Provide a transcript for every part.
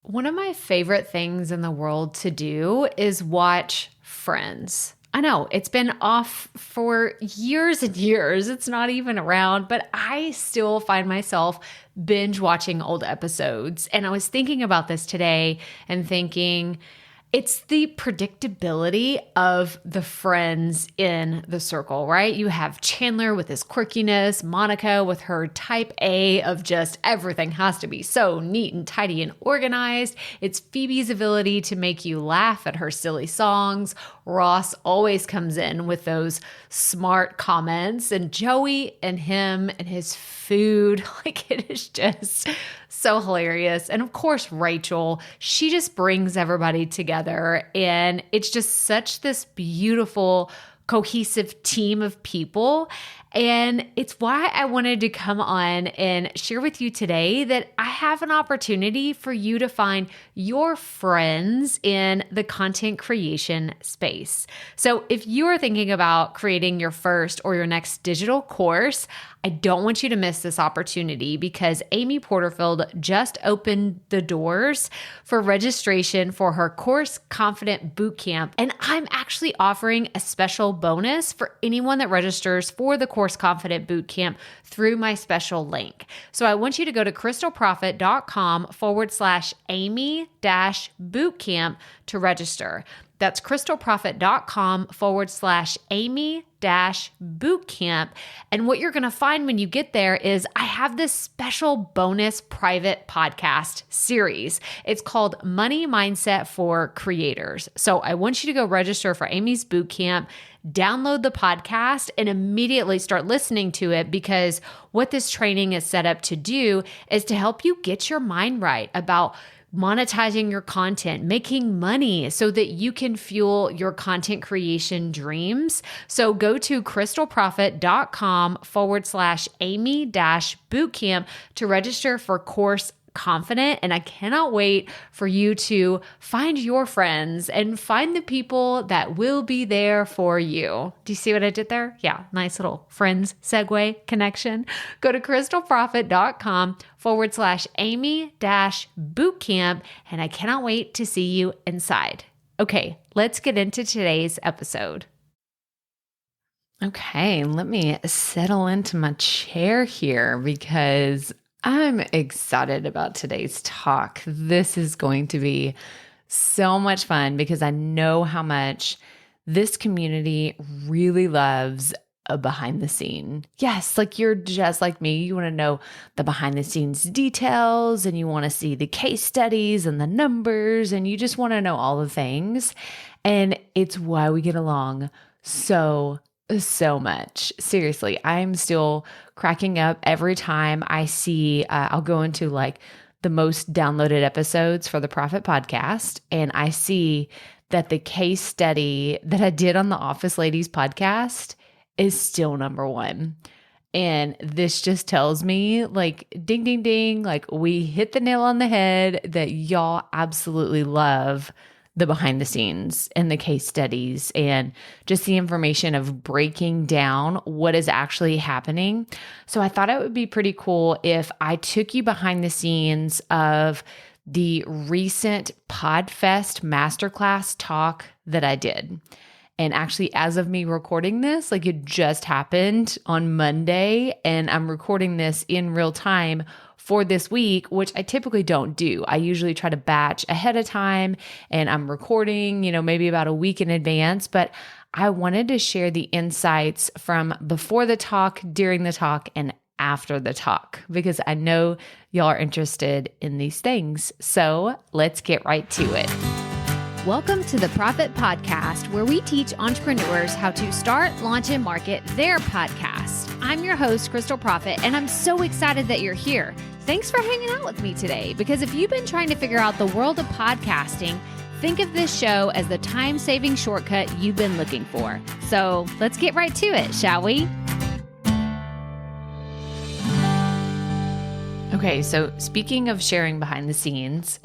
One of my favorite things in the world to do is watch Friends. I know it's been off for years and years. It's not even around, but I still find myself binge watching old episodes. And I was thinking about this today and thinking, it's the predictability of the friends in the circle, right? You have Chandler with his quirkiness, Monica with her type A of just everything has to be so neat and tidy and organized. It's Phoebe's ability to make you laugh at her silly songs. Ross always comes in with those smart comments, and Joey and him and his food, like it is just so hilarious. And of course, Rachel, she just brings everybody together, and it's just such this beautiful, cohesive team of people. And it's why I wanted to come on and share with you today that I have an opportunity for you to find your friends in the content creation space. So if you are thinking about creating your first or your next digital course, I don't want you to miss this opportunity because Amy Porterfield just opened the doors for registration for her Course Confident Bootcamp. And I'm actually offering a special bonus for anyone that registers for the Course Confident Bootcamp through my special link. So I want you to go to crystalprofit.com/Amy-bootcamp to register. That's crystalprofit.com/Amy-bootcamp. And what you're going to find when you get there is I have this special bonus private podcast series. It's called Money Mindset for Creators. So I want you to go register for Amy's bootcamp, download the podcast, and immediately start listening to it, because what this training is set up to do is to help you get your mind right about monetizing your content, making money so that you can fuel your content creation dreams. So go to crystalprofit.com/Amy-bootcamp to register for Course Confident. And I cannot wait for you to find your friends and find the people that will be there for you. Do you see what I did there? Yeah, nice little friends segue connection. Go to crystalprofit.com/Amy-bootcamp. And I cannot wait to see you inside. Okay, let's get into today's episode. Okay, let me settle into my chair here because I'm excited about today's talk. This is going to be so much fun because I know how much this community really loves a behind the scene. Yes, like you're just like me. You want to know the behind the scenes details, and you want to see the case studies and the numbers, and you just want to know all the things. And it's why we get along so much. Seriously, I'm still cracking up every time I see, I'll go into like the most downloaded episodes for the Profit Podcast, and I see that the case study that I did on the Office Ladies podcast is still number one. And this just tells me like, ding, ding, ding, like we hit the nail on the head that y'all absolutely love the behind the scenes and the case studies and just the information of breaking down what is actually happening. So I thought it would be pretty cool if I took you behind the scenes of the recent PodFest Masterclass talk that I did. And actually, as of me recording this, like it just happened on Monday, and I'm recording this in real time for this week, which I typically don't do. I usually try to batch ahead of time, and I'm recording, maybe about a week in advance, but I wanted to share the insights from before the talk, during the talk, and after the talk, because I know y'all are interested in these things. So let's get right to it. Welcome to the Profit Podcast, where we teach entrepreneurs how to start, launch, and market their podcast. I'm your host, Crystal Profit, and I'm so excited that you're here. Thanks for hanging out with me today, because if you've been trying to figure out the world of podcasting, think of this show as the time-saving shortcut you've been looking for. So let's get right to it, shall we? Okay, so speaking of sharing behind the scenes,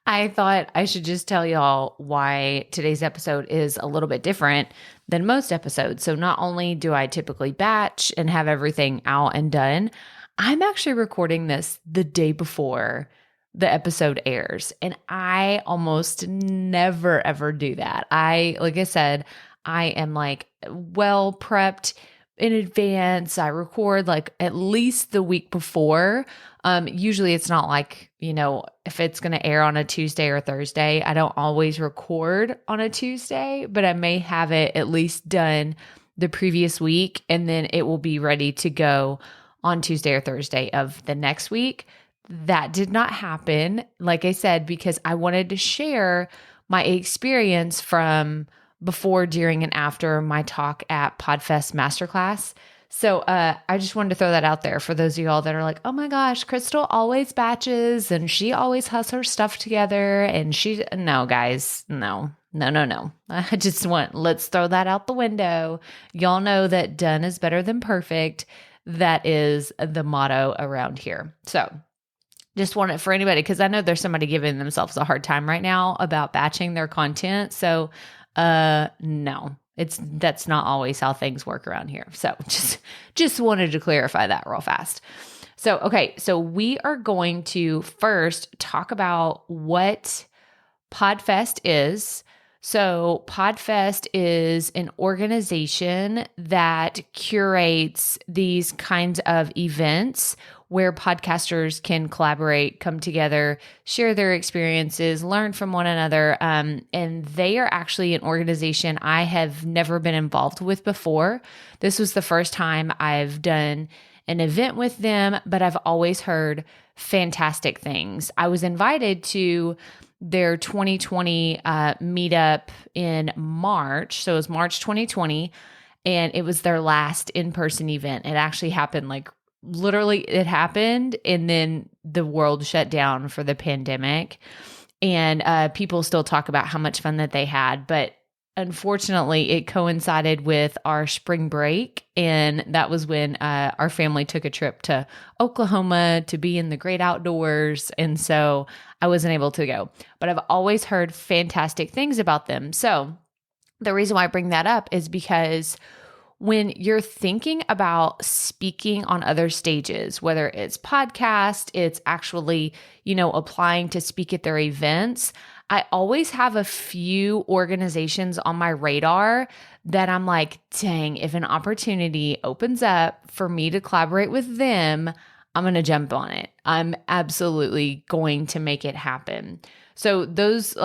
I thought I should just tell y'all why today's episode is a little bit different than most episodes. So not only do I typically batch and have everything out and done, I'm actually recording this the day before the episode airs. And I almost never ever do that. Like I said, I am like well prepped in advance. I record like at least the week before. Usually it's not like, if it's going to air on a Tuesday or Thursday, I don't always record on a Tuesday, but I may have it at least done the previous week, and then it will be ready to go on Tuesday or Thursday of the next week. That did not happen, like I said, because I wanted to share my experience from before, during, and after my talk at PodFest Masterclass. So I just wanted to throw that out there for those of y'all that are like, oh my gosh, Crystal always batches and she always has her stuff together. And no, guys, no. I just let's throw that out the window. Y'all know that done is better than perfect. That is the motto around here. So just want it for anybody, because I know there's somebody giving themselves a hard time right now about batching their content. So no, that's not always how things work around here. So just wanted to clarify that real fast. So, okay. So we are going to first talk about what PodFest is. So PodFest is an organization that curates these kinds of events where podcasters can collaborate, come together, share their experiences, learn from one another. And they are actually an organization I have never been involved with before. This was the first time I've done an event with them, but I've always heard fantastic things. I was invited to their 2020 meetup in March. So it was March 2020, and it was their last in-person event. It actually happened literally it happened, and then the world shut down for the pandemic. And people still talk about how much fun that they had, but unfortunately it coincided with our spring break. And that was when our family took a trip to Oklahoma to be in the great outdoors. And so I wasn't able to go, but I've always heard fantastic things about them. So the reason why I bring that up is because when you're thinking about speaking on other stages, whether it's podcast, it's actually, applying to speak at their events, I always have a few organizations on my radar that I'm like, dang, if an opportunity opens up for me to collaborate with them, I'm going to jump on it. I'm absolutely going to make it happen. So those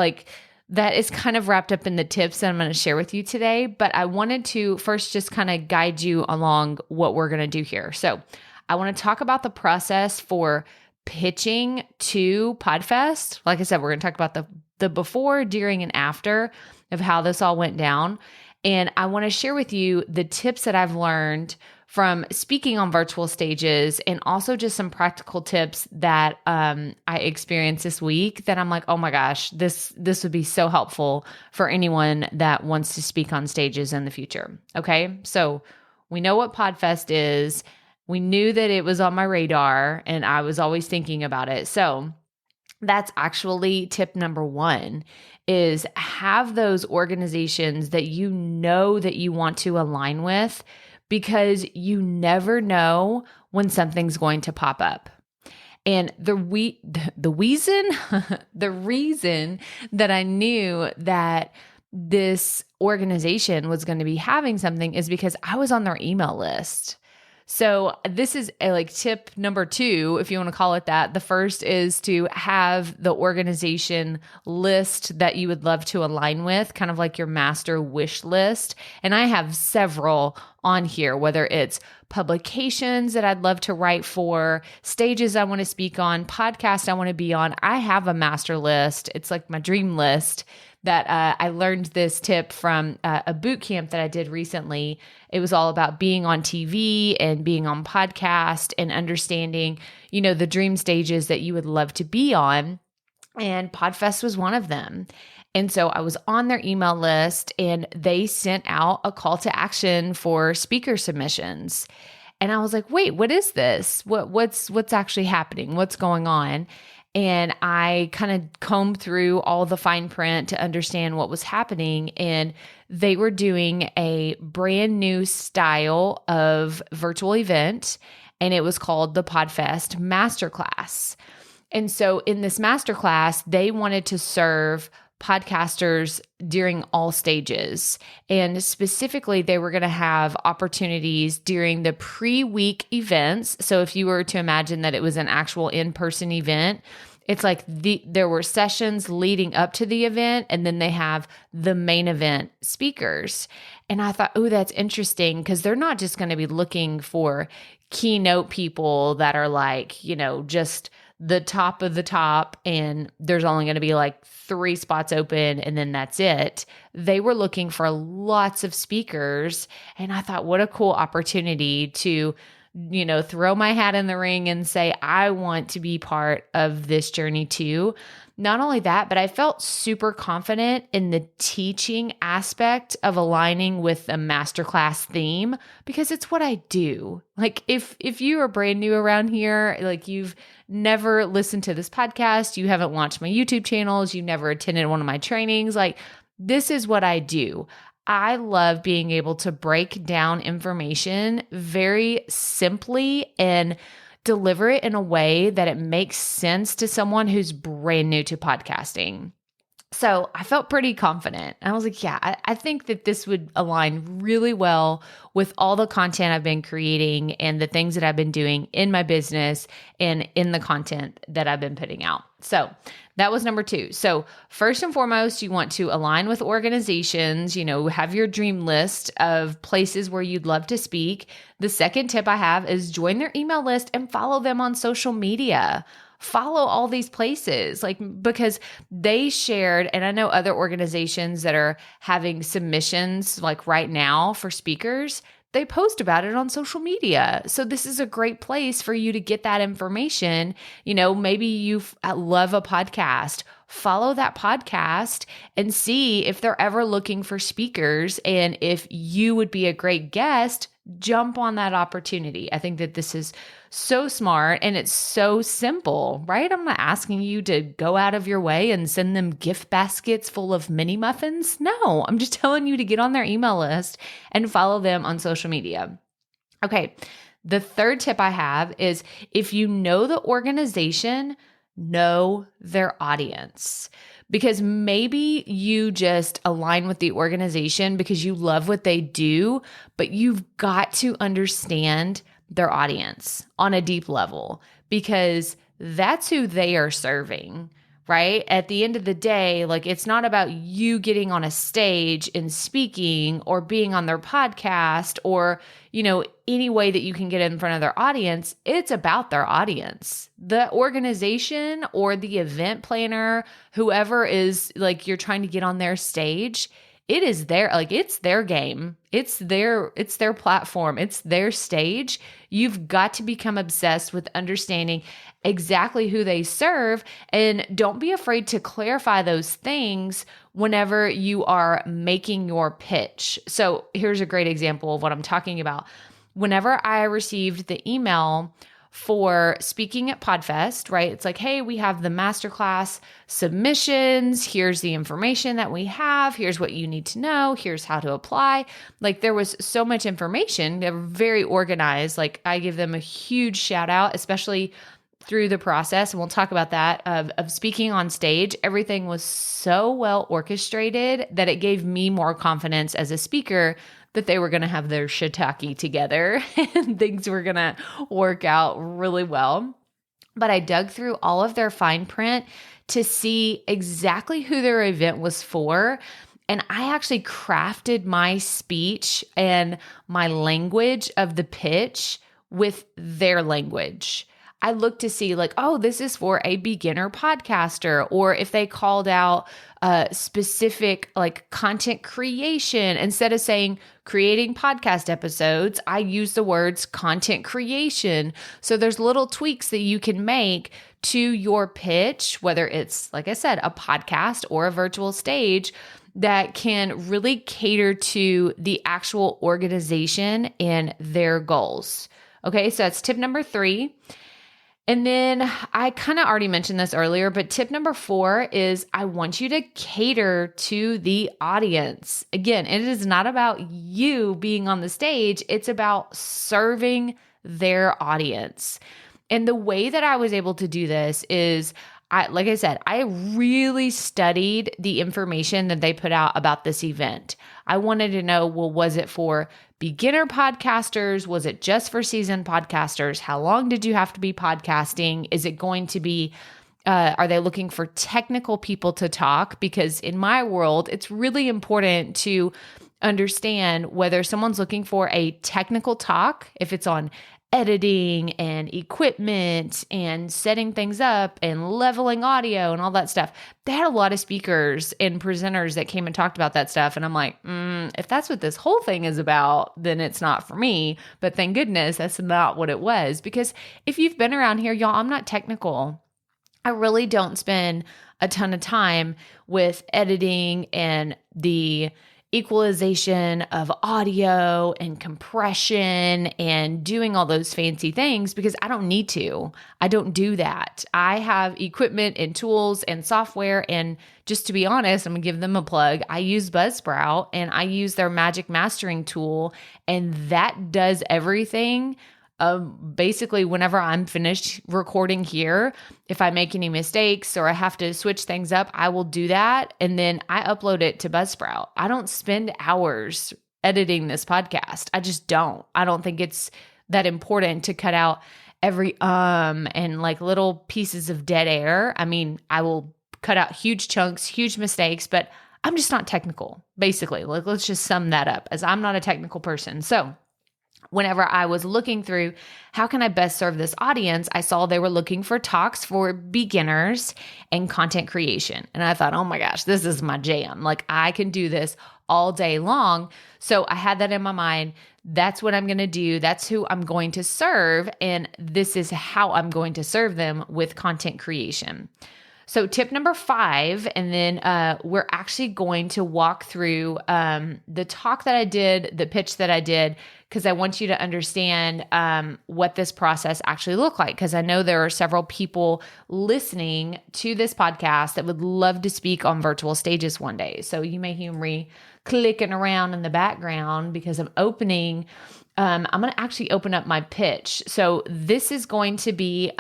that is kind of wrapped up in the tips that I'm going to share with you today, but I wanted to first just kind of guide you along what we're going to do here. So I want to talk about the process for pitching to PodFest. Like I said, we're going to talk about the before, during, and after of how this all went down. And I want to share with you the tips that I've learned from speaking on virtual stages, and also just some practical tips that I experienced this week that I'm like, oh my gosh, this would be so helpful for anyone that wants to speak on stages in the future. Okay, so we know what PodFest is. We knew that it was on my radar, and I was always thinking about it. So that's actually tip number one, is have those organizations that you know that you want to align with, because you never know when something's going to pop up. And the reason that I knew that this organization was going to be having something is because I was on their email list. So this is tip number 2, if you want to call it that. The first is to have the organization list that you would love to align with, kind of like your master wish list. And I have several on here, whether it's publications that I'd love to write for, stages I want to speak on, podcasts I want to be on. I have a master list. It's like my dream list that I learned this tip from a boot camp that I did recently. It was all about being on TV and being on podcast and understanding, the dream stages that you would love to be on. And PodFest was one of them. And so I was on their email list, and they sent out a call to action for speaker submissions. And I was like, wait, what is this? What's actually happening? What's going on? And I kind of combed through all the fine print to understand what was happening. And they were doing a brand new style of virtual event, and it was called the PodFest Masterclass. And so in this masterclass, they wanted to serve podcasters during all stages. And specifically, they were going to have opportunities during the pre-week events. So if you were to imagine that it was an actual in-person event, it's like there were sessions leading up to the event, and then they have the main event speakers. And I thought, oh, that's interesting, because they're not just going to be looking for keynote people that are like, just the top of the top, and there's only going to be like 3 spots open and then that's it. They were looking for lots of speakers. And I thought, what a cool opportunity to throw my hat in the ring and say, I want to be part of this journey too. Not only that, but I felt super confident in the teaching aspect of aligning with the masterclass theme, because it's what I do. Like if you are brand new around here, like you've never listened to this podcast, you haven't watched my YouTube channels, you never attended one of my trainings, like this is what I do. I love being able to break down information very simply and deliver it in a way that it makes sense to someone who's brand new to podcasting. So I felt pretty confident. I was like, yeah, I think that this would align really well with all the content I've been creating and the things that I've been doing in my business and in the content that I've been putting out. So that was number 2. So first and foremost, you want to align with organizations, have your dream list of places where you'd love to speak. The second tip I have is join their email list and follow them on social media. Follow all these places, because they shared, and I know other organizations that are having submissions like right now for speakers, they post about it on social media. So this is a great place for you to get that information. Maybe you love a podcast, follow that podcast and see if they're ever looking for speakers. And if you would be a great guest, jump on that opportunity. I think that this is so smart and it's so simple, right? I'm not asking you to go out of your way and send them gift baskets full of mini muffins. No, I'm just telling you to get on their email list and follow them on social media. Okay. The third tip I have is if you know the organization, know their audience. Because maybe you just align with the organization because you love what they do, but you've got to understand their audience on a deep level, because that's who they are serving, right? At the end of the day, it's not about you getting on a stage and speaking or being on their podcast or, any way that you can get in front of their audience. It's about their audience. The organization or the event planner, whoever is you're trying to get on their stage, it is it's their game. It's their platform. It's their stage. You've got to become obsessed with understanding exactly who they serve, and don't be afraid to clarify those things whenever you are making your pitch. So here's a great example of what I'm talking about. Whenever I received the email for speaking at PodFest, right? It's like, hey, we have the masterclass submissions. Here's the information that we have. Here's what you need to know. Here's how to apply. There was so much information. They were very organized. I give them a huge shout out, especially through the process. And we'll talk about that of speaking on stage. Everything was so well orchestrated that it gave me more confidence as a speaker that they were going to have their shiitake together and things were going to work out really well. But I dug through all of their fine print to see exactly who their event was for. And I actually crafted my speech and my language of the pitch with their language. I looked to see this is for a beginner podcaster, or if they called out specific content creation, instead of saying creating podcast episodes, I use the words content creation. So there's little tweaks that you can make to your pitch, whether it's, like I said, a podcast or a virtual stage, that can really cater to the actual organization and their goals. Okay, so that's tip number 3. And then I kind of already mentioned this earlier, but tip number 4 is I want you to cater to the audience. Again, it is not about you being on the stage. It's about serving their audience. And the way that I was able to do this is, like I said, I really studied the information that they put out about this event. I wanted to know, well, was it for beginner podcasters? Was it just for seasoned podcasters? How long did you have to be podcasting? Is it going to be, are they looking for technical people to talk? Because in my world, it's really important to understand whether someone's looking for a technical talk, if it's on editing and equipment and setting things up and leveling audio and all that stuff. They had a lot of speakers and presenters that came and talked about that stuff. And I'm like, if that's what this whole thing is about, then it's not for me. But thank goodness that's not what it was. Because if you've been around here, y'all, I'm not technical. I really don't spend a ton of time with editing and the equalization of audio and compression and doing all those fancy things because I don't need to. I don't do that. I have equipment and tools and software. And just to be honest, I'm going to give them a plug. I use Buzzsprout and I use their magic mastering tool, and that does everything. Basically, whenever I'm finished recording here, if I make any mistakes or I have to switch things up, I will do that. And then I upload it to Buzzsprout. I don't spend hours editing this podcast. I just don't. I don't think it's that important to cut out every and like little pieces of dead air. I mean, I will cut out huge chunks, huge mistakes, but I'm just not technical, basically. Like, let's just sum that up, as I'm not a technical person. So whenever I was looking through how can I best serve this audience, I saw they were looking for talks for beginners and content creation. And I thought, oh my gosh, this is my jam. Like, I can do this all day long. So I had that in my mind. That's what I'm going to do. That's who I'm going to serve. And this is how I'm going to serve them with content creation. So tip number 5, and then we're actually going to walk through the talk that I did, the pitch that I did, because I want you to understand what this process actually looked like, because I know there are several people listening to this podcast that would love to speak on virtual stages one day. So you may hear me clicking around in the background because I'm opening. I'm going to actually open up my pitch. So this is going to be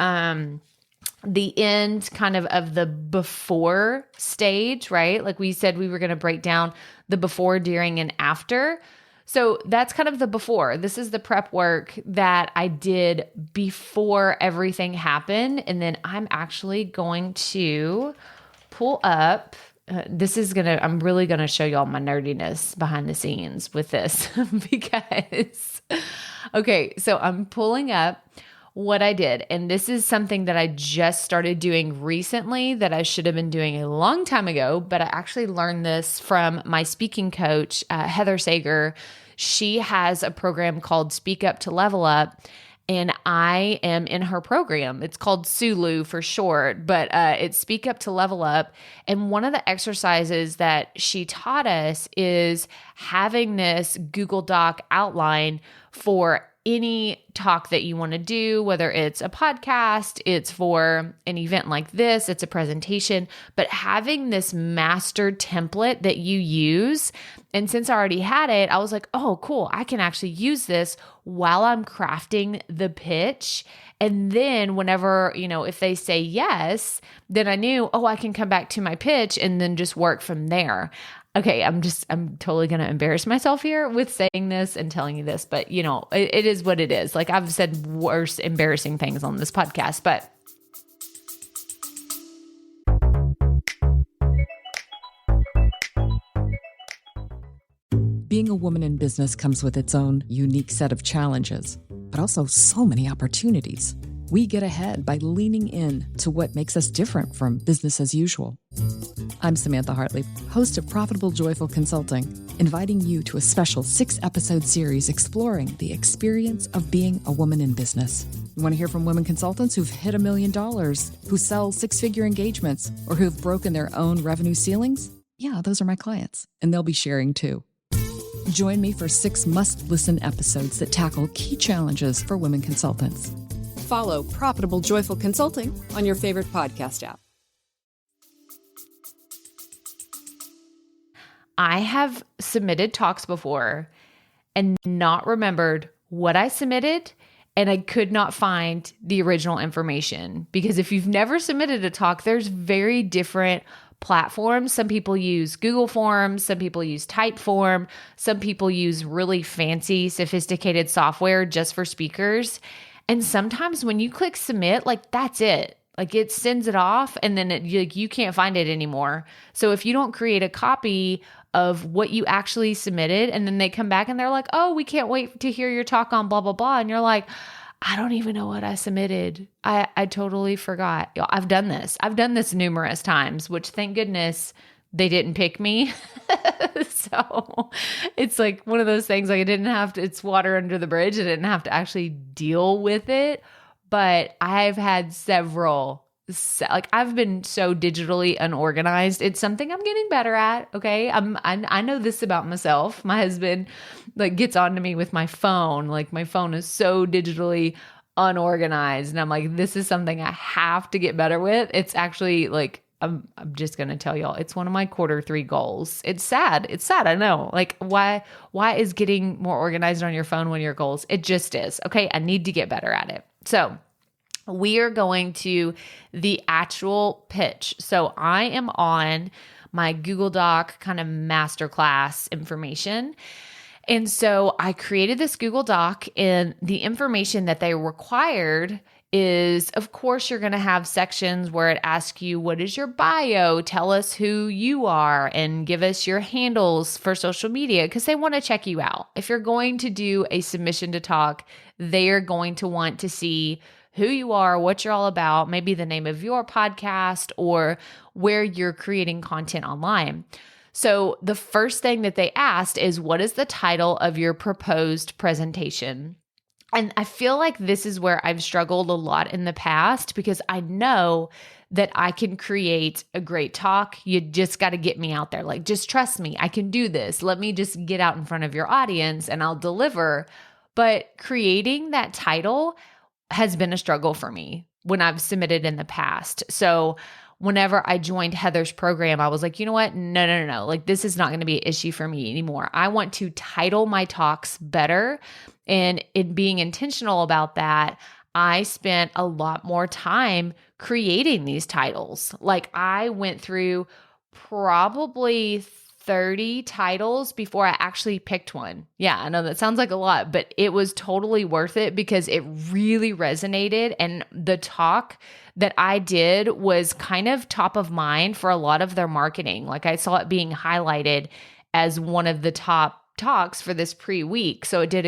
the end kind of the before stage, right? Like we said, we were going to break down the before, during, and after. So that's kind of the before. This is the prep work that I did before everything happened. And then I'm actually going to pull up, I'm really going to show y'all my nerdiness behind the scenes with this because, okay, so I'm pulling up what I did. And this is something that I just started doing recently that I should have been doing a long time ago, but I actually learned this from my speaking coach, Heather Sager. She has a program called Speak Up to Level Up, and I am in her program. It's called Sulu for short, but it's Speak Up to Level Up. And one of the exercises that she taught us is having this Google Doc outline for any talk that you want to do, whether it's a podcast, it's for an event like this, it's a presentation, but having this master template that you use. And since I already had it, I was like, oh, cool. I can actually use this while I'm crafting the pitch. And then whenever, if they say yes, then I knew, oh, I can come back to my pitch and then just work from there. Okay, I'm totally going to embarrass myself here with saying this and telling you this, but it is what it is. Like, I've said worse embarrassing things on this podcast, but Being a woman in business comes with its own unique set of challenges, but also so many opportunities. We get ahead by leaning in to what makes us different from business as usual. I'm Samantha Hartley, host of Profitable Joyful Consulting, inviting you to a special 6-episode series exploring the experience of being a woman in business. You want to hear from women consultants who've hit $1 million, who sell 6-figure engagements, or who've broken their own revenue ceilings? Yeah, those are my clients, and they'll be sharing too. Join me for 6 must-listen episodes that tackle key challenges for women consultants. Follow Profitable Joyful Consulting on your favorite podcast app. I have submitted talks before and not remembered what I submitted and I could not find the original information, because if you've never submitted a talk, there's very different platforms. Some people use Google Forms, some people use Typeform, some people use really fancy, sophisticated software just for speakers. And sometimes when you click submit, like that's it. Like it sends it off, and then you can't find it anymore. So if you don't create a copy of what you actually submitted, and then they come back and they're like, oh, we can't wait to hear your talk on blah, blah, blah. And you're like, I don't even know what I submitted. I totally forgot. I've done this. I've done this numerous times, which thank goodness they didn't pick me. So it's like one of those things, like it's water under the bridge. I didn't have to actually deal with it. But I've had I've been so digitally unorganized. It's something I'm getting better at. Okay. I know this about myself. My husband gets on to me with my phone. Like my phone is so digitally unorganized. And I'm like, this is something I have to get better with. It's actually I'm just going to tell y'all, it's one of my Q3 goals. It's sad. I know. Like why is getting more organized on your phone one of your goals? It just is. Okay. I need to get better at it. So we are going to the actual pitch. So I am on my Google Doc kind of masterclass information. And so I created this Google Doc, and the information that they required is, of course, you're going to have sections where it asks you, what is your bio? Tell us who you are and give us your handles for social media, because they want to check you out. If you're going to do a submission to talk, they are going to want to see who you are, what you're all about, maybe the name of your podcast or where you're creating content online. So the first thing that they asked is, what is the title of your proposed presentation? And I feel like this is where I've struggled a lot in the past, because I know that I can create a great talk. You just got to get me out there. Like, just trust me, I can do this. Let me just get out in front of your audience and I'll deliver. But creating that title has been a struggle for me when I've submitted in the past. So whenever I joined Heather's program, I was like, you know what? No. Like, this is not going to be an issue for me anymore. I want to title my talks better. And in being intentional about that, I spent a lot more time creating these titles. Like, I went through probably 30 titles before I actually picked one. Yeah, I know that sounds like a lot, but it was totally worth it because it really resonated. And the talk that I did was kind of top of mind for a lot of their marketing. Like, I saw it being highlighted as one of the top talks for this pre-week. So I did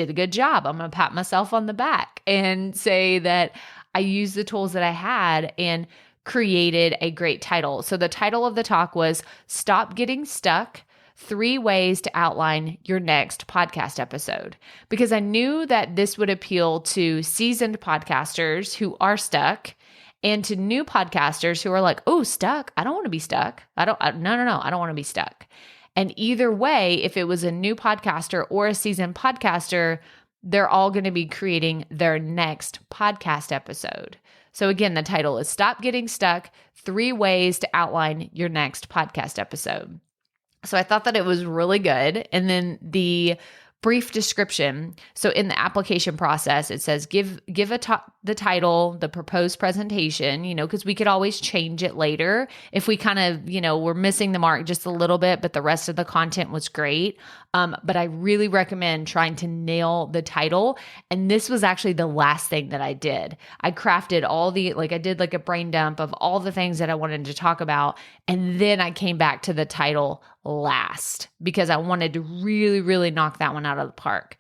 a good job. I'm going to pat myself on the back and say that I used the tools that I had and created a great title. So the title of the talk was Stop Getting Stuck: 3 Ways to Outline Your Next Podcast Episode. Because I knew that this would appeal to seasoned podcasters who are stuck and to new podcasters who are like, oh, stuck? I don't want to be stuck. No, I don't want to be stuck. And either way, if it was a new podcaster or a seasoned podcaster, they're all going to be creating their next podcast episode. So again, the title is Stop Getting Stuck: 3 Ways to Outline Your Next Podcast Episode. So I thought that it was really good. And then the brief description. So in the application process, it says give the title, the proposed presentation, because we could always change it later if we kind of, we're missing the mark just a little bit, but the rest of the content was great. But I really recommend trying to nail the title. And this was actually the last thing that I did. I crafted I did a brain dump of all the things that I wanted to talk about. And then I came back to the title last because I wanted to really, really knock that one out of the park.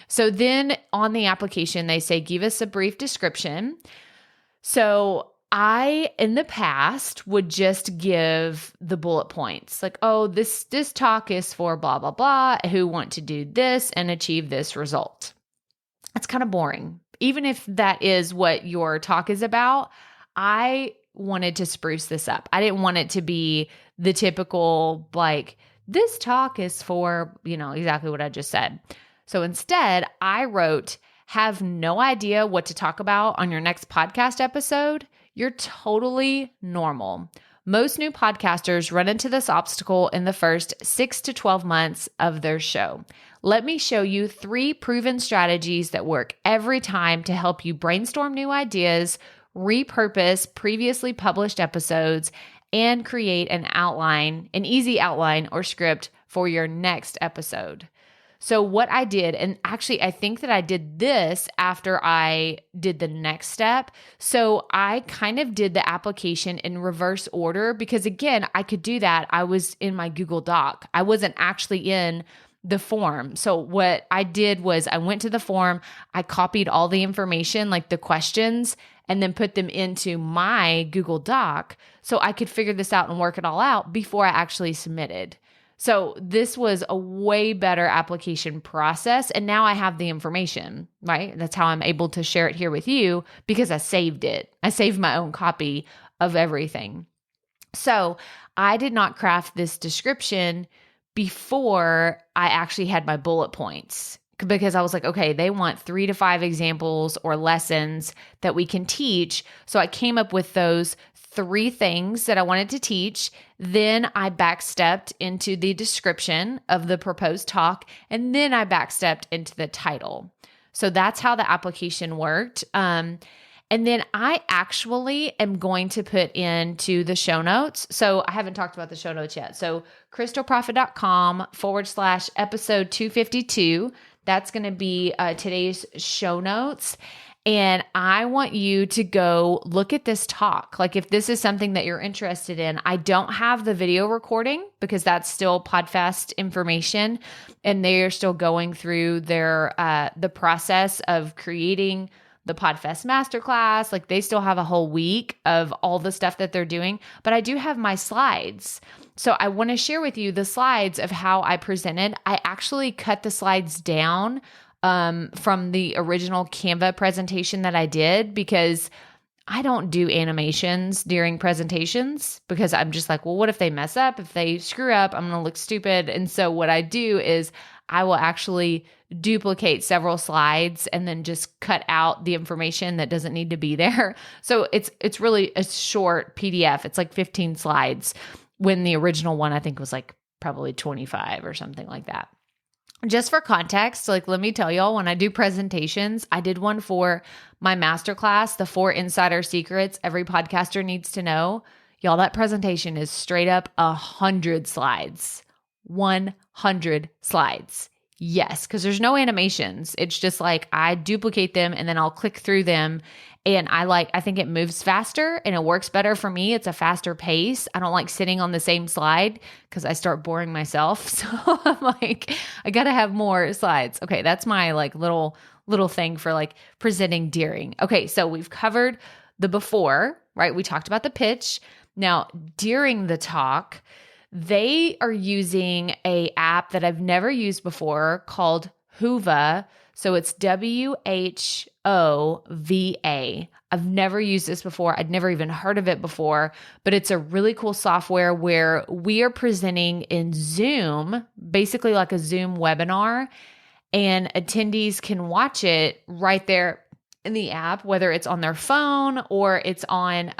So then on the application, they say, give us a brief description. So I, in the past, would just give the bullet points like, oh, this talk is for blah, blah, blah, who want to do this and achieve this result. That's kind of boring. Even if that is what your talk is about, I wanted to spruce this up. I didn't want it to be the typical, this talk is for, exactly what I just said. So instead, I wrote, have no idea what to talk about on your next podcast episode? You're totally normal. Most new podcasters run into this obstacle in the first 6 to 12 months of their show. Let me show you 3 proven strategies that work every time to help you brainstorm new ideas, repurpose previously published episodes, and create an easy outline or script for your next episode. So what I did, and actually I think that I did this after I did the next step. So I kind of did the application in reverse order because again, I could do that. I was in my Google Doc. I wasn't actually in the form. So what I did was I went to the form, I copied all the information, like the questions, and then put them into my Google Doc so I could figure this out and work it all out before I actually submitted. So this was a way better application process. And now I have the information, right? That's how I'm able to share it here with you because I saved it. I saved my own copy of everything. So I did not craft this description before I actually had my bullet points because I was like, okay, they want 3 to 5 examples or lessons that we can teach. So I came up with those 3 things that I wanted to teach. Then I backstepped into the description of the proposed talk, and then I backstepped into the title. So that's how the application worked. And then I actually am going to put into the show notes. So I haven't talked about the show notes yet. So crystalprofit.com/episode 252. That's going to be today's show notes. And I want you to go look at this talk. Like if this is something that you're interested in, I don't have the video recording because that's still PodFest information. And they are still going through the process of creating the PodFest Masterclass. Like they still have a whole week of all the stuff that they're doing, but I do have my slides. So I want to share with you the slides of how I presented. I actually cut the slides down from the original Canva presentation that I did because I don't do animations during presentations because I'm just like, well, what if they mess up? If they screw up, I'm going to look stupid. And so what I do is I will actually duplicate several slides and then just cut out the information that doesn't need to be there. So it's really a short PDF. It's like 15 slides when the original one I think was like probably 25 or something like that. Just for context, like let me tell y'all, when I do presentations, I did one for my masterclass, the 4 insider secrets every podcaster needs to know. Y'all, that presentation is straight up 100 slides. 100 slides. Yes, because there's no animations. It's just like I duplicate them and then I'll click through them. And I think it moves faster and it works better for me. It's a faster pace. I don't like sitting on the same slide because I start boring myself. So I'm like, I got to have more slides. Okay, that's my like little thing for like presenting during. Okay, so we've covered the before, right? We talked about the pitch. Now, during the talk, they are using a app that I've never used before called Whova. So it's WHOVA. I've never used this before. I'd never even heard of it before, but it's a really cool software where we are presenting in Zoom, basically like a Zoom webinar, and attendees can watch it right there in the app, whether it's on their phone or it's on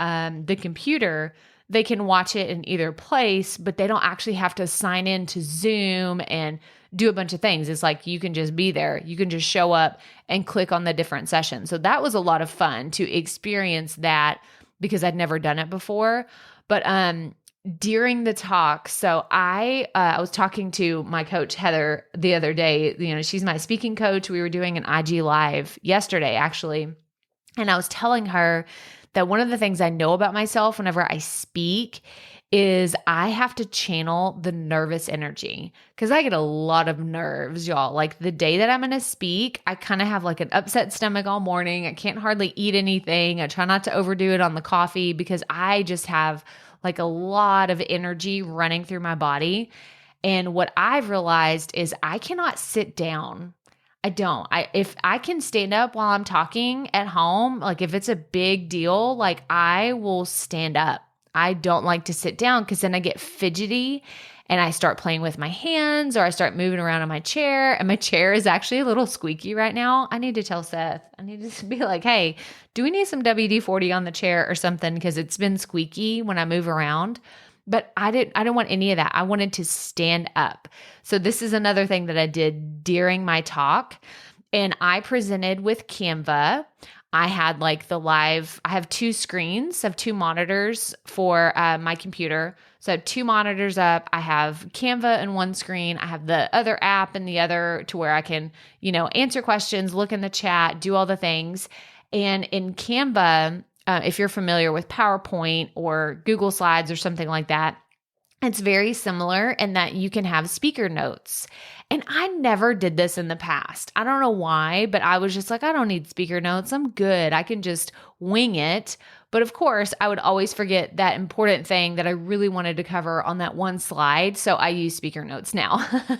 the computer. They can watch it in either place, but they don't actually have to sign in to Zoom and do a bunch of things. It's like you can just be there. You can just show up and click on the different sessions. So that was a lot of fun to experience that because I'd never done it before. But during the talk, so I was talking to my coach, Heather, the other day. You know, she's my speaking coach. We were doing an IG Live yesterday, actually. And I was telling her that one of the things I know about myself whenever I speak is I have to channel the nervous energy because I get a lot of nerves, y'all. Like the day that I'm going to speak, I kind of have like an upset stomach all morning. I can't hardly eat anything. I try not to overdo it on the coffee because I just have like a lot of energy running through my body. And what I've realized is I cannot sit down. I don't. If I can stand up while I'm talking at home, like if it's a big deal, like I will stand up. I don't like to sit down because then I get fidgety and I start playing with my hands or I start moving around on my chair, and my chair is actually a little squeaky right now. I need to tell Seth, I need to be like, hey, do we need some WD-40 on the chair or something? Because it's been squeaky when I move around. But I didn't want any of that. I wanted to stand up. So this is another thing that I did during my talk. And I presented with Canva. I had like I have two screens, I have two monitors for my computer. So I have two monitors up. I have Canva in one screen. I have the other app in the other to where I can, answer questions, look in the chat, do all the things. And in Canva, if you're familiar with PowerPoint or Google Slides or something like that, it's very similar in that you can have speaker notes. And I never did this in the past. I don't know why, but I was just like, I don't need speaker notes. I'm good. I can just wing it. But of course, I would always forget that important thing that I really wanted to cover on that one slide. So I use speaker notes now.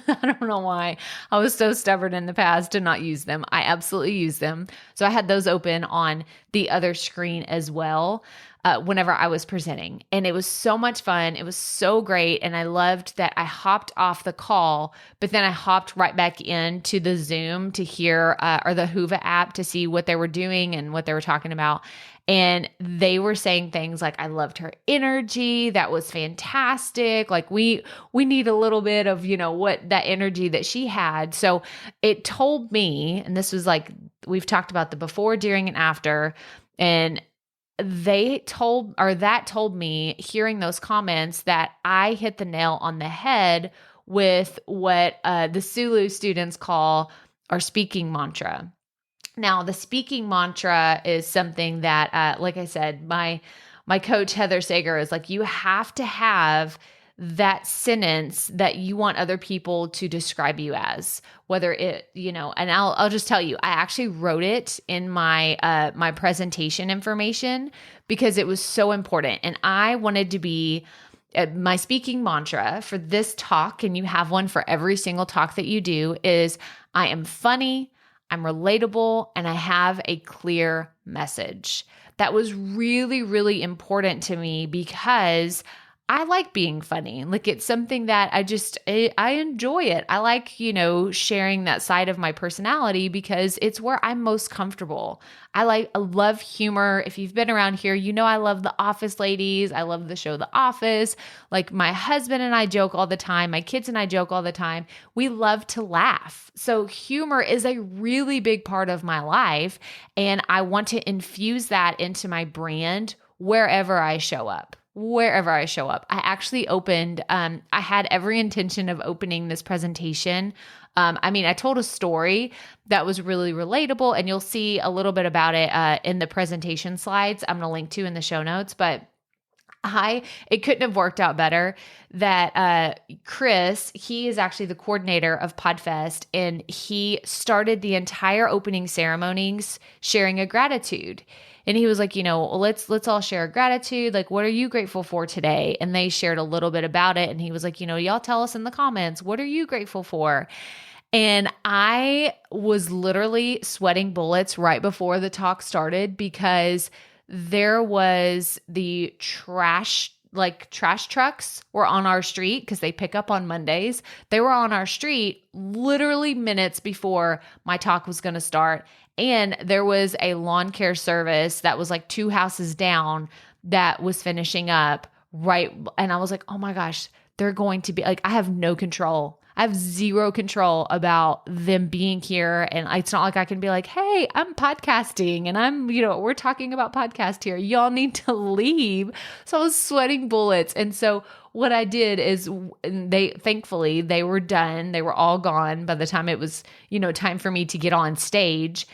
I don't know why. I was so stubborn in the past to not use them. I absolutely use them. So I had those open on the other screen as well. Whenever I was presenting. And it was so much fun. It was so great. And I loved that I hopped off the call, but then I hopped right back into the Zoom to hear, or the Hoova app to see what they were doing and what they were talking about. And they were saying things like, I loved her energy. That was fantastic. Like we need a little bit of, what that energy that she had. So it told me, and this was like, we've talked about the before, during, and after, and that told me, hearing those comments, that I hit the nail on the head with what the Sulu students call our speaking mantra. Now, the speaking mantra is something that, like I said, my coach, Heather Sager, is like, you have to have that sentence that you want other people to describe you as, whether it, and I'll just tell you, I actually wrote it in my, my presentation information because it was so important. And I wanted to be my speaking mantra for this talk, and you have one for every single talk that you do, is I am funny, I'm relatable, and I have a clear message. That was really, really important to me because I like being funny. Like, it's something that I enjoy it. I like, sharing that side of my personality because it's where I'm most comfortable. I love humor. If you've been around here, I love the Office ladies. I love the show The Office. Like, my husband and I joke all the time. My kids and I joke all the time. We love to laugh. So humor is a really big part of my life. And I want to infuse that into my brand wherever I show up. I actually opened, I had every intention of opening this presentation. I told a story that was really relatable, and you'll see a little bit about it in the presentation slides I'm going to link to in the show notes, but it couldn't have worked out better that Chris, he is actually the coordinator of PodFest, and he started the entire opening ceremonies sharing a gratitude. And he was like, let's all share gratitude. Like, what are you grateful for today? And they shared a little bit about it. And he was like, y'all tell us in the comments, what are you grateful for? And I was literally sweating bullets right before the talk started because there was the trash trucks were on our street because they pick up on Mondays. They were on our street literally minutes before my talk was going to start. And there was a lawn care service that was like 2 houses down that was finishing up right. And I was like, oh my gosh, they're going to be like, I have no control. I have zero control about them being here. And it's not like I can be like, hey, I'm podcasting and I'm, we're talking about podcast here. Y'all need to leave. So I was sweating bullets. And so what I did is thankfully they were done. They were all gone by the time it was, time for me to get on stage.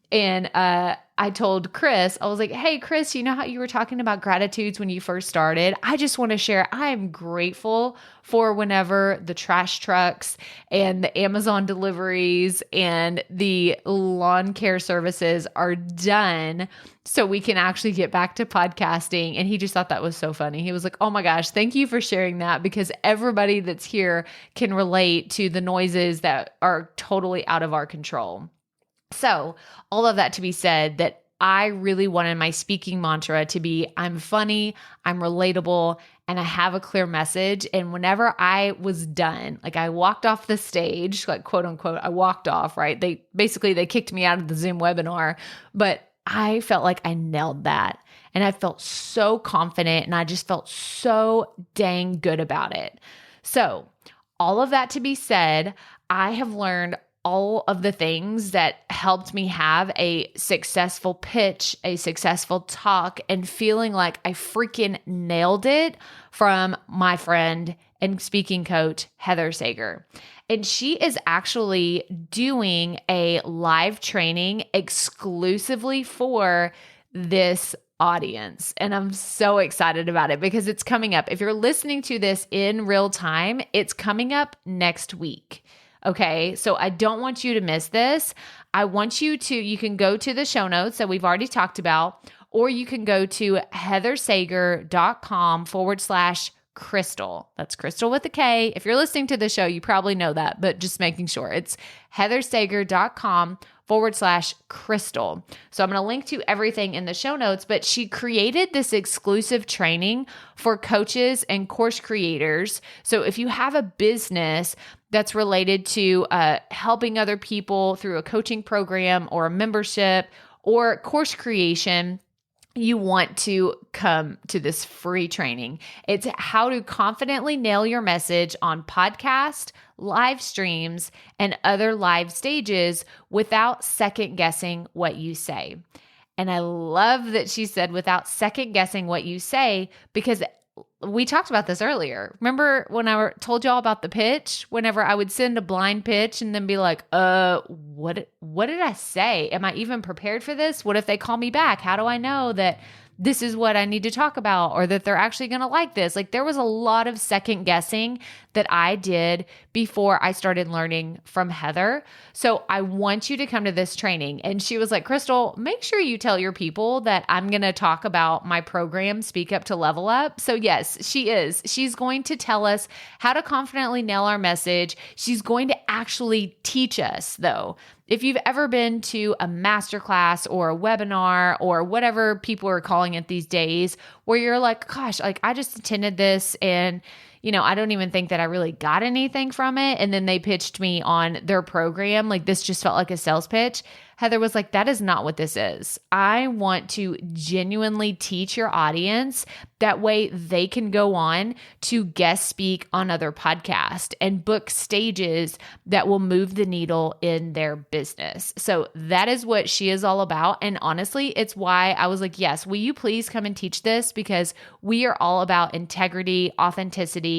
And I told Chris, I was like, hey, Chris, you know how you were talking about gratitudes when you first started? I just want to share, I am grateful for whenever the trash trucks and the Amazon deliveries and the lawn care services are done so we can actually get back to podcasting. And he just thought that was so funny. He was like, oh my gosh, thank you for sharing that because everybody that's here can relate to the noises that are totally out of our control. So all of that to be said, that I really wanted my speaking mantra to be, I'm funny, I'm relatable, and I have a clear message. And whenever I was done, like I walked off the stage, like quote unquote, I walked off, right? They kicked me out of the Zoom webinar, but I felt like I nailed that. And I felt so confident and I just felt so dang good about it. So all of that to be said, I have learned all of the things that helped me have a successful pitch, a successful talk, and feeling like I freaking nailed it from my friend and speaking coach, Heather Sager. And she is actually doing a live training exclusively for this audience. And I'm so excited about it because it's coming up. If you're listening to this in real time, it's coming up next week. Okay. So I don't want you to miss this. I want you can go to the show notes that we've already talked about, or you can go to heathersager.com/Crystal. That's Crystal with a K. If you're listening to the show, you probably know that, but just making sure. It's heathersager.com/Crystal. So I'm going to link to everything in the show notes, but she created this exclusive training for coaches and course creators. So if you have a business that's related to helping other people through a coaching program or a membership or course creation, you want to come to this free training. It's how to confidently nail your message on podcast, live streams, and other live stages without second guessing what you say. And I love that she said without second guessing what you say, because we talked about this earlier. Remember when I told y'all about the pitch? Whenever I would send a blind pitch and then be like, what did I say? Am I even prepared for this? What if they call me back? How do I know that this is what I need to talk about or that they're actually going to like this? Like there was a lot of second guessing that I did before I started learning from Heather. So I want you to come to this training. And she was like, Crystal, make sure you tell your people that I'm going to talk about my program, Speak Up to Level Up. So yes, she is. She's going to tell us how to confidently nail our message. She's going to actually teach us though. If you've ever been to a masterclass or a webinar or whatever people are calling it these days, where you're like, gosh, like I just attended this and I don't even think that I really got anything from it. And then they pitched me on their program. Like this just felt like a sales pitch. Heather was like, that is not what this is. I want to genuinely teach your audience. That way they can go on to guest speak on other podcasts and book stages that will move the needle in their business. So that is what she is all about. And honestly, it's why I was like, yes, will you please come and teach this? Because we are all about integrity, authenticity,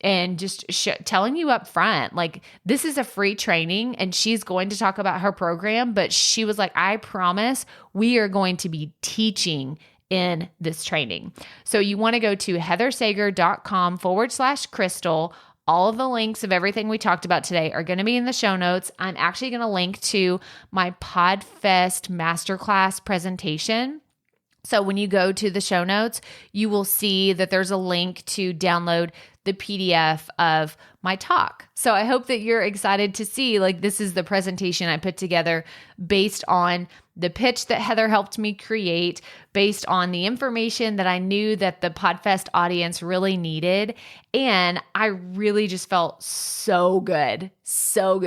and just telling you up front, like this is a free training and she's going to talk about her program, but she was like, I promise we are going to be teaching in this training. So you want to go to heathersager.com/Crystal. All of the links of everything we talked about today are going to be in the show notes. I'm actually going to link to my PodFest Masterclass presentation. So when you go to the show notes, you will see that there's a link to download the PDF of my talk. So I hope that you're excited to see, like, this is the presentation I put together based on the pitch that Heather helped me create, based on the information that I knew that the PodFest audience really needed. And I really just felt so good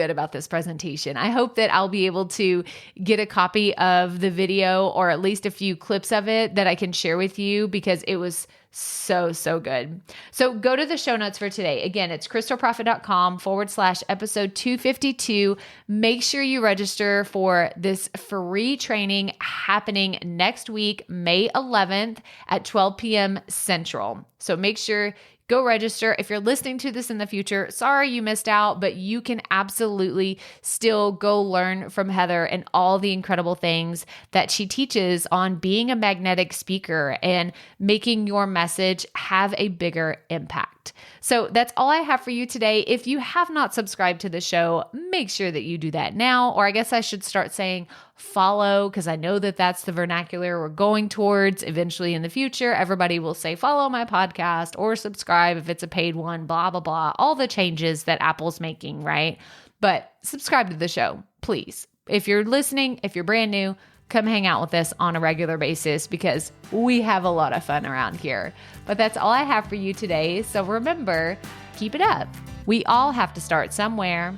about this presentation. I hope that I'll be able to get a copy of the video or at least a few clips of it that I can share with you because it was so good. So go to the show notes for today. Again, it's crystalprofit.com/episode 252. Make sure you register for this free training happening next week, May 11th at 12 p.m. Central. So make sure go register. If you're listening to this in the future, sorry you missed out, but you can absolutely still go learn from Heather and all the incredible things that she teaches on being a magnetic speaker and making your message have a bigger impact. So that's all I have for you today. If you have not subscribed to the show, make sure that you do that now, or I guess I should start saying follow, because I know that that's the vernacular we're going towards eventually in the future. Everybody will say follow my podcast or subscribe if it's a paid one, blah, blah, blah, all the changes that Apple's making, right? But subscribe to the show, please. If you're listening, if you're brand new, come hang out with us on a regular basis because we have a lot of fun around here. But that's all I have for you today. So remember, keep it up. We all have to start somewhere.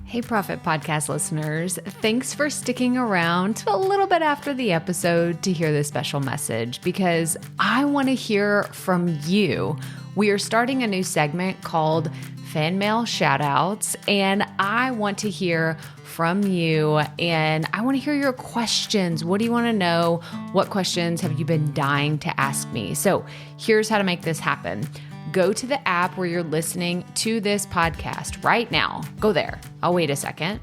Hey, Profit Podcast listeners. Thanks for sticking around to a little bit after the episode to hear this special message because I want to hear from you. We are starting a new segment called Fan Mail Shoutouts, and I want to hear from you and I want to hear your questions. What do you want to know? What questions have you been dying to ask me? So here's how to make this happen. Go to the app where you're listening to this podcast right now. Go there. I'll wait a second.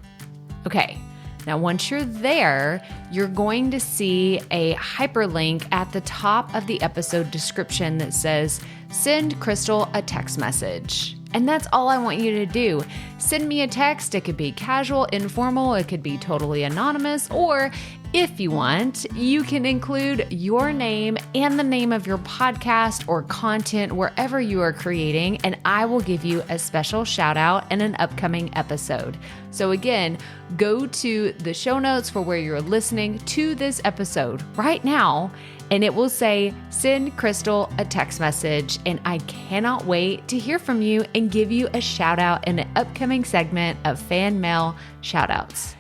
Okay. Now, once you're there, you're going to see a hyperlink at the top of the episode description that says, send Crystal a text message. And that's all I want you to do. Send me a text. It could be casual, informal. It could be totally anonymous. Or if you want, you can include your name and the name of your podcast or content wherever you are creating, and I will give you a special shout out in an upcoming episode. So again, go to the show notes for where you're listening to this episode right now, and it will say, send Crystal a text message. And I cannot wait to hear from you and give you a shout out in an upcoming segment of Fan Mail Shoutouts.